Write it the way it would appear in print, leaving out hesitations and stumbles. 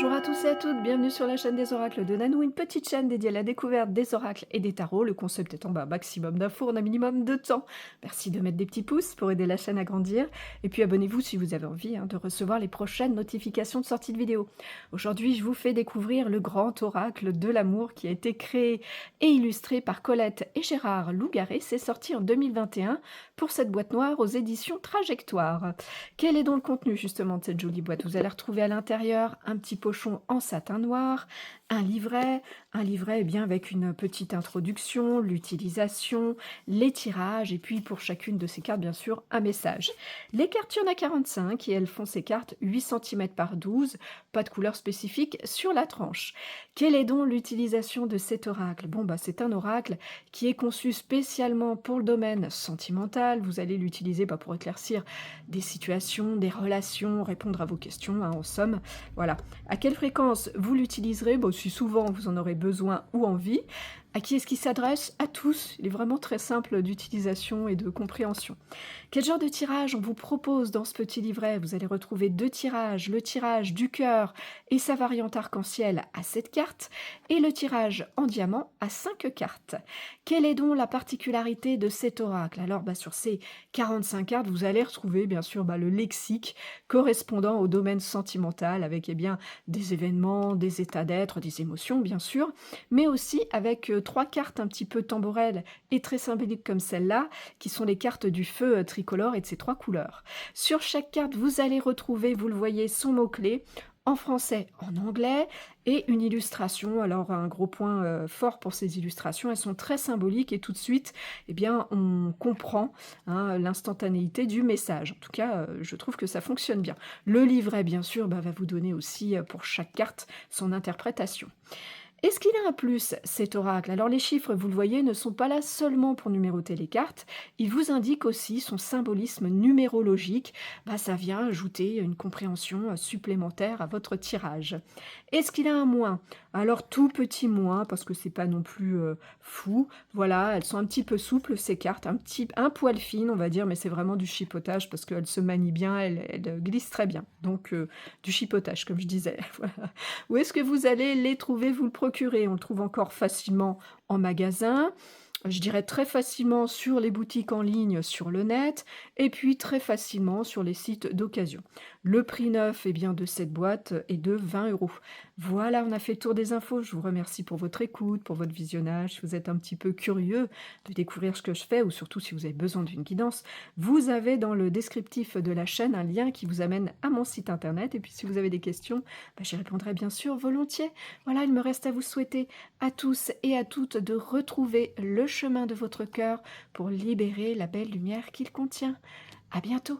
Bonjour à tous et à toutes, bienvenue sur la chaîne des oracles de Nanou, une petite chaîne dédiée à la découverte des oracles et des tarots. Le concept étant un maximum d'infos en un minimum de temps. Merci de mettre des petits pouces pour aider la chaîne à grandir. Et puis abonnez-vous si vous avez envie de recevoir les prochaines notifications de sortie de vidéos. Aujourd'hui, je vous fais découvrir le grand oracle de l'amour qui a été créé et illustré par Colette et Gérard Lougaret. C'est sorti en 2021 pour cette boîte noire aux éditions Trajectoire. Quel est donc le contenu justement de cette jolie boîte? Vous allez retrouver à l'intérieur un petit pochon en satin noir, un livret eh bien avec une petite introduction, l'utilisation, les tirages et puis pour chacune de ces cartes bien sûr un message. Les cartes, il y en a 45 et elles font ces cartes 8 cm par 12, pas de couleur spécifique sur la tranche. Quelle est donc l'utilisation de cet oracle? Bon bah c'est un oracle qui est conçu spécialement pour le domaine sentimental. Vous allez l'utiliser pour éclaircir des situations, des relations, répondre à vos questions, en somme. Voilà. À quelle fréquence vous l'utiliserez? Bon, si souvent vous en aurez besoin ou envie. À qui est-ce qu'il s'adresse? À tous. Il est vraiment très simple d'utilisation et de compréhension. Quel genre de tirage on vous propose dans ce petit livret? Vous allez retrouver 2 tirages, le tirage du cœur et sa variante arc-en-ciel à 7 cartes, et le tirage en diamant à 5 cartes. Quelle est donc la particularité de cet oracle? Alors, sur ces 45 cartes, vous allez retrouver bien sûr le lexique correspondant au domaine sentimental, avec des événements, des états d'être, des émotions bien sûr, mais aussi avec 3 cartes un petit peu temporelles et très symboliques comme celle-là, qui sont les cartes du feu tricolore et de ces 3 couleurs. Sur chaque carte, vous allez retrouver, vous le voyez, son mot-clé, en français, en anglais, et une illustration. Alors un gros point fort pour ces illustrations, elles sont très symboliques et tout de suite, on comprend l'instantanéité du message. En tout cas, je trouve que ça fonctionne bien. Le livret, bien sûr, va vous donner aussi pour chaque carte son interprétation. Est-ce qu'il a un plus, cet oracle? Alors les chiffres, vous le voyez, ne sont pas là seulement pour numéroter les cartes, il vous indique aussi son symbolisme numérologique. Ça vient ajouter une compréhension supplémentaire à votre tirage. Est-ce qu'il a un moins? Alors tout petit moins, parce que c'est pas non plus fou. Voilà, elles sont un petit peu souples ces cartes, un poil fines on va dire, mais c'est vraiment du chipotage parce qu'elles se manient bien, elles glissent très bien. Donc du chipotage comme je disais. Voilà. Où est-ce que vous allez les trouver, vous le procurer? On le trouve encore facilement en magasin, je dirais très facilement sur les boutiques en ligne, sur le net, et puis très facilement sur les sites d'occasion. Le prix neuf de cette boîte est de 20 €. Voilà, on a fait le tour des infos. Je vous remercie pour votre écoute, pour votre visionnage. Si vous êtes un petit peu curieux de découvrir ce que je fais, ou surtout si vous avez besoin d'une guidance, vous avez dans le descriptif de la chaîne un lien qui vous amène à mon site internet. Et puis si vous avez des questions, j'y répondrai bien sûr volontiers. Voilà, il me reste à vous souhaiter à tous et à toutes de retrouver le chemin de votre cœur pour libérer la belle lumière qu'il contient. À bientôt!